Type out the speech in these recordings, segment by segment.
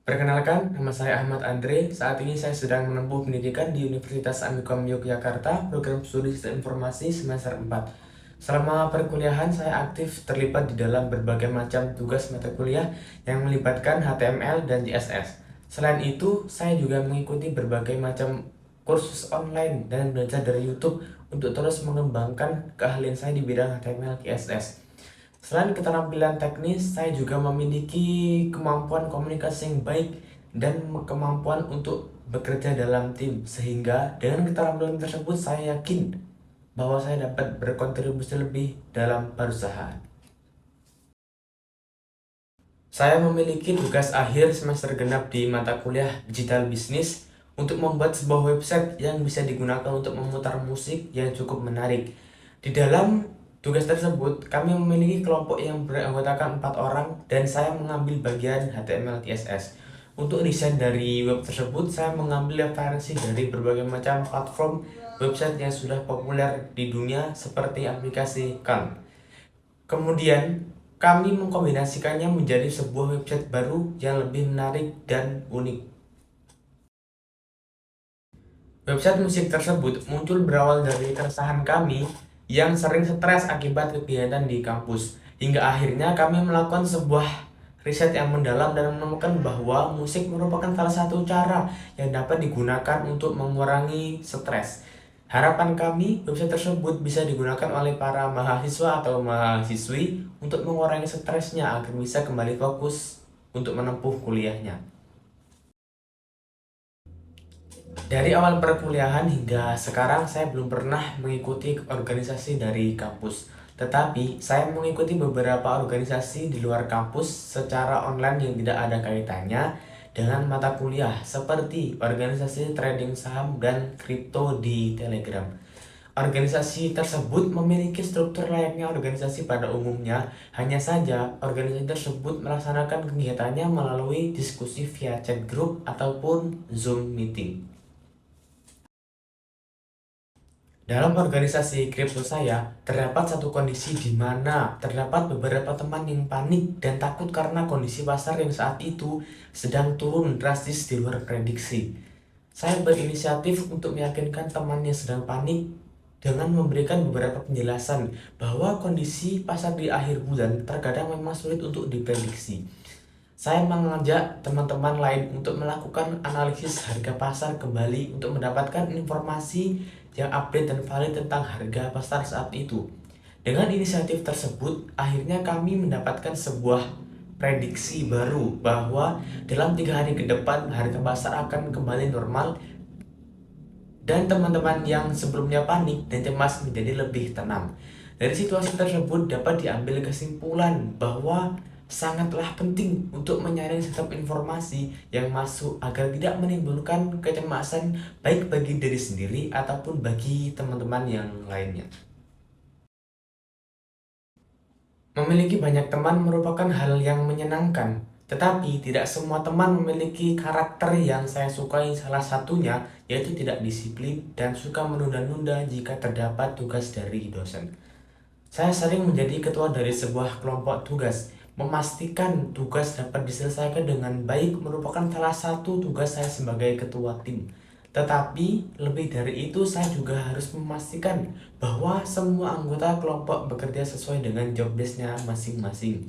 Perkenalkan, nama saya Ahmad Andre. Saat ini saya sedang menempuh pendidikan di Universitas Amikom Yogyakarta, program studi Sistem Informasi semester 4. Selama perkuliahan, saya aktif terlibat di dalam berbagai macam tugas mata kuliah yang melibatkan HTML dan CSS. Selain itu, saya juga mengikuti berbagai macam kursus online dan belajar dari YouTube untuk terus mengembangkan keahlian saya di bidang HTML CSS. Selain keterampilan teknis, saya juga memiliki kemampuan komunikasi yang baik dan kemampuan untuk bekerja dalam tim. Sehingga dengan keterampilan tersebut saya yakin bahwa saya dapat berkontribusi lebih dalam perusahaan. Saya memiliki tugas akhir semester genap di mata kuliah Digital Business untuk membuat sebuah website yang bisa digunakan untuk memutar musik yang cukup menarik. Di dalam tugas tersebut, kami memiliki kelompok yang beranggotakan 4 orang dan saya mengambil bagian HTML CSS. Untuk desain dari web tersebut, saya mengambil referensi dari berbagai macam platform website yang sudah populer di dunia seperti aplikasi Canva. Kemudian, kami mengkombinasikannya menjadi sebuah website baru yang lebih menarik dan unik. Website musik tersebut muncul berawal dari keresahan kami yang sering stres akibat kegiatan di kampus. Hingga akhirnya kami melakukan sebuah riset yang mendalam dan menemukan bahwa musik merupakan salah satu cara yang dapat digunakan untuk mengurangi stres. Harapan kami, website tersebut bisa digunakan oleh para mahasiswa atau mahasiswi untuk mengurangi stresnya agar bisa kembali fokus untuk menempuh kuliahnya. Dari awal perkuliahan hingga sekarang saya belum pernah mengikuti organisasi dari kampus. Tetapi saya mengikuti beberapa organisasi di luar kampus secara online yang tidak ada kaitannya dengan mata kuliah seperti organisasi trading saham dan kripto di Telegram. Organisasi tersebut memiliki struktur layaknya organisasi pada umumnya, hanya saja organisasi tersebut melaksanakan kegiatannya melalui diskusi via chat group ataupun Zoom meeting. Dalam organisasi kripto saya, terdapat satu kondisi di mana terdapat beberapa teman yang panik dan takut karena kondisi pasar yang saat itu sedang turun drastis di luar prediksi. Saya berinisiatif untuk meyakinkan teman yang sedang panik dengan memberikan beberapa penjelasan bahwa kondisi pasar di akhir bulan terkadang memang sulit untuk diprediksi. Saya mengajak teman-teman lain untuk melakukan analisis harga pasar kembali untuk mendapatkan informasi yang update dan valid tentang harga pasar saat itu. Dengan inisiatif tersebut, akhirnya kami mendapatkan sebuah prediksi baru bahwa dalam 3 hari ke depan harga pasar akan kembali normal dan teman-teman yang sebelumnya panik dan cemas menjadi lebih tenang. Dari situasi tersebut dapat diambil kesimpulan bahwa sangatlah penting untuk menyaring setiap informasi yang masuk agar tidak menimbulkan kecemasan baik bagi diri sendiri ataupun bagi teman-teman yang lainnya. Memiliki banyak teman merupakan hal yang menyenangkan, tetapi tidak semua teman memiliki karakter yang saya sukai. Salah satunya yaitu tidak disiplin dan suka menunda-nunda jika terdapat tugas dari dosen. Saya sering menjadi ketua dari sebuah kelompok tugas. Memastikan tugas dapat diselesaikan dengan baik merupakan salah satu tugas saya sebagai ketua tim. Tetapi lebih dari itu saya juga harus memastikan bahwa semua anggota kelompok bekerja sesuai dengan job desk-nya masing-masing.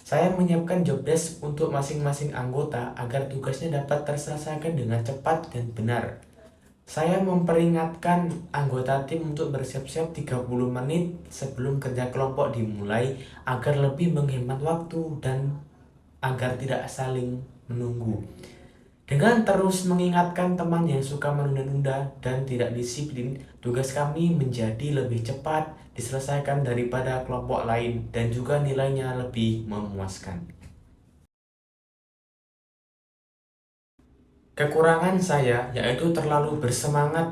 Saya menyiapkan job desk untuk masing-masing anggota agar tugasnya dapat terselesaikan dengan cepat dan benar. Saya memperingatkan anggota tim untuk bersiap-siap 30 menit sebelum kerja kelompok dimulai agar lebih menghemat waktu dan agar tidak saling menunggu. Dengan terus mengingatkan teman yang suka menunda-nunda dan tidak disiplin, tugas kami menjadi lebih cepat diselesaikan daripada kelompok lain dan juga nilainya lebih memuaskan. Kekurangan saya yaitu terlalu bersemangat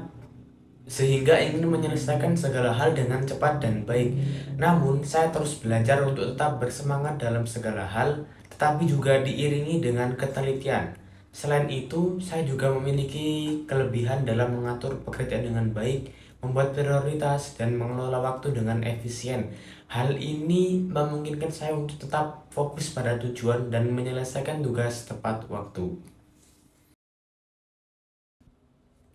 sehingga ingin menyelesaikan segala hal dengan cepat dan baik. Namun, saya terus belajar untuk tetap bersemangat dalam segala hal, tetapi juga diiringi dengan ketelitian. Selain itu, saya juga memiliki kelebihan dalam mengatur pekerjaan dengan baik, membuat prioritas, dan mengelola waktu dengan efisien. Hal ini memungkinkan saya untuk tetap fokus pada tujuan dan menyelesaikan tugas tepat waktu.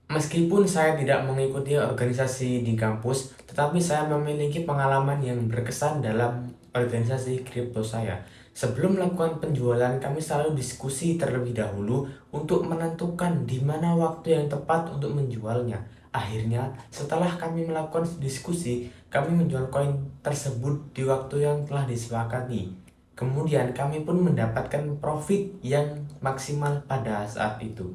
Meskipun saya tidak mengikuti organisasi di kampus, tetapi saya memiliki pengalaman yang berkesan dalam organisasi kripto saya. Sebelum melakukan penjualan, kami selalu diskusi terlebih dahulu untuk menentukan di mana waktu yang tepat untuk menjualnya. Akhirnya, setelah kami melakukan diskusi, kami menjual koin tersebut di waktu yang telah disepakati. Kemudian, kami pun mendapatkan profit yang maksimal pada saat itu.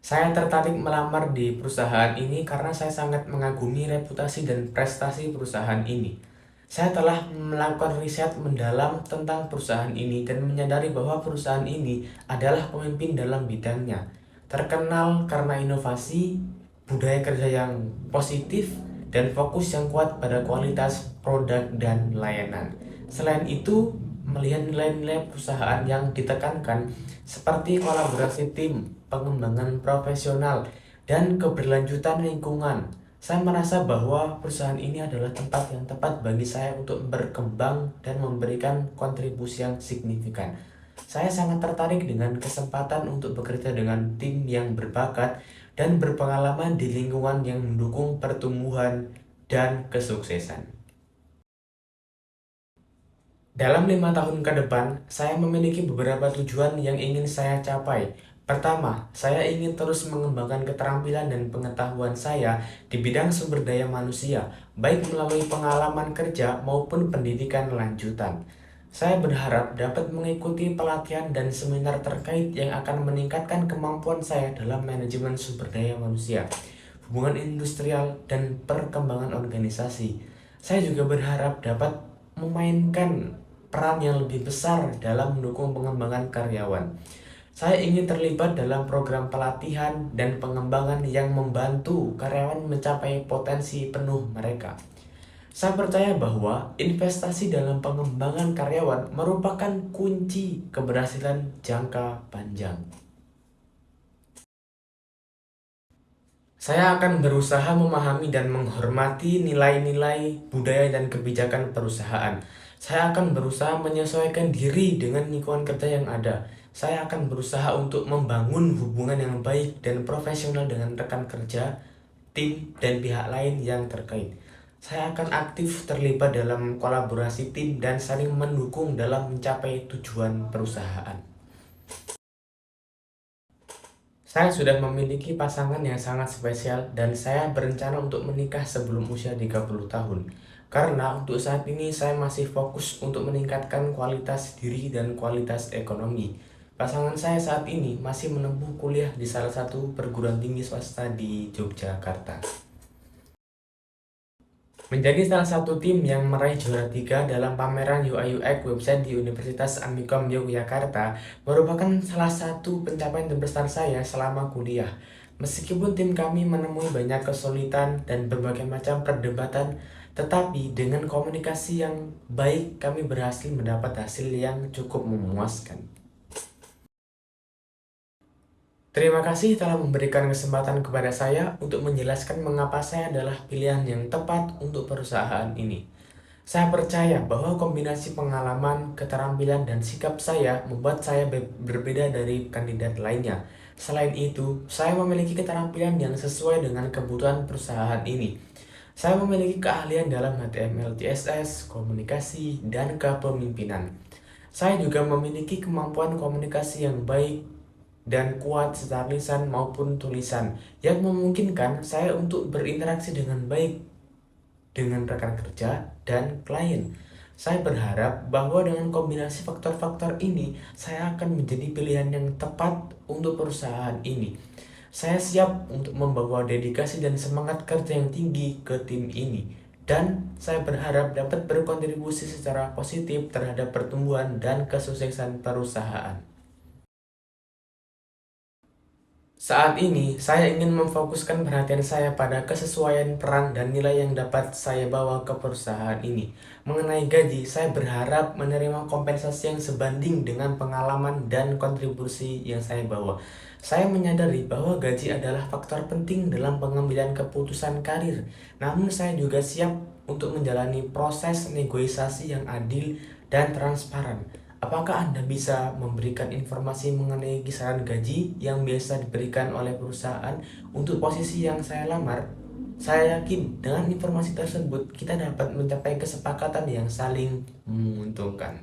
Saya tertarik melamar di perusahaan ini karena saya sangat mengagumi reputasi dan prestasi perusahaan ini. Saya telah melakukan riset mendalam tentang perusahaan ini dan menyadari bahwa perusahaan ini adalah pemimpin dalam bidangnya. Terkenal karena inovasi, budaya kerja yang positif, dan fokus yang kuat pada kualitas produk dan layanan. Selain itu, melihat nilai-nilai perusahaan yang ditekankan seperti kolaborasi tim, pengembangan profesional, dan keberlanjutan lingkungan, saya merasa bahwa perusahaan ini adalah tempat yang tepat bagi saya untuk berkembang dan memberikan kontribusi yang signifikan. Saya sangat tertarik dengan kesempatan untuk bekerja dengan tim yang berbakat dan berpengalaman di lingkungan yang mendukung pertumbuhan dan kesuksesan. Dalam 5 tahun ke depan, saya memiliki beberapa tujuan yang ingin saya capai. Pertama, saya ingin terus mengembangkan keterampilan dan pengetahuan saya di bidang sumber daya manusia, baik melalui pengalaman kerja maupun pendidikan lanjutan. Saya berharap dapat mengikuti pelatihan dan seminar terkait yang akan meningkatkan kemampuan saya dalam manajemen sumber daya manusia, hubungan industrial, dan perkembangan organisasi. Saya juga berharap dapat memainkan peran yang lebih besar dalam mendukung pengembangan karyawan. Saya ingin terlibat dalam program pelatihan dan pengembangan yang membantu karyawan mencapai potensi penuh mereka. Saya percaya bahwa investasi dalam pengembangan karyawan merupakan kunci keberhasilan jangka panjang. Saya akan berusaha memahami dan menghormati nilai-nilai, budaya, dan kebijakan perusahaan. Saya akan berusaha menyesuaikan diri dengan lingkungan kerja yang ada. Saya akan berusaha untuk membangun hubungan yang baik dan profesional dengan rekan kerja, tim, dan pihak lain yang terkait. Saya akan aktif terlibat dalam kolaborasi tim dan saling mendukung dalam mencapai tujuan perusahaan. Saya sudah memiliki pasangan yang sangat spesial dan saya berencana untuk menikah sebelum usia 30 tahun. Karena untuk saat ini saya masih fokus untuk meningkatkan kualitas diri dan kualitas ekonomi. Pasangan saya saat ini masih menempuh kuliah di salah satu perguruan tinggi swasta di Yogyakarta. Menjadi salah satu tim yang meraih juara 3 dalam pameran UI UX website di Universitas Amikom Yogyakarta merupakan salah satu pencapaian terbesar saya selama kuliah. Meskipun tim kami menemui banyak kesulitan dan berbagai macam perdebatan, tetapi dengan komunikasi yang baik kami berhasil mendapat hasil yang cukup memuaskan. Terima kasih telah memberikan kesempatan kepada saya untuk menjelaskan mengapa saya adalah pilihan yang tepat untuk perusahaan ini. Saya percaya bahwa kombinasi pengalaman, keterampilan, dan sikap saya membuat saya berbeda dari kandidat lainnya. Selain itu, saya memiliki keterampilan yang sesuai dengan kebutuhan perusahaan ini. Saya memiliki keahlian dalam HTML, CSS, komunikasi, dan kepemimpinan. Saya juga memiliki kemampuan komunikasi yang baik dan kuat secara lisan maupun tulisan yang memungkinkan saya untuk berinteraksi dengan baik dengan rekan kerja dan klien. Saya berharap bahwa dengan kombinasi faktor-faktor ini, saya akan menjadi pilihan yang tepat untuk perusahaan ini. Saya siap untuk membawa dedikasi dan semangat kerja yang tinggi ke tim ini. Dan saya berharap dapat berkontribusi secara positif terhadap pertumbuhan dan kesuksesan perusahaan. Saat ini, saya ingin memfokuskan perhatian saya pada kesesuaian peran dan nilai yang dapat saya bawa ke perusahaan ini. Mengenai gaji, saya berharap menerima kompensasi yang sebanding dengan pengalaman dan kontribusi yang saya bawa. Saya menyadari bahwa gaji adalah faktor penting dalam pengambilan keputusan karir, namun saya juga siap untuk menjalani proses negosiasi yang adil dan transparan. Apakah Anda bisa memberikan informasi mengenai kisaran gaji yang biasa diberikan oleh perusahaan untuk posisi yang saya lamar? Saya yakin dengan informasi tersebut kita dapat mencapai kesepakatan yang saling menguntungkan.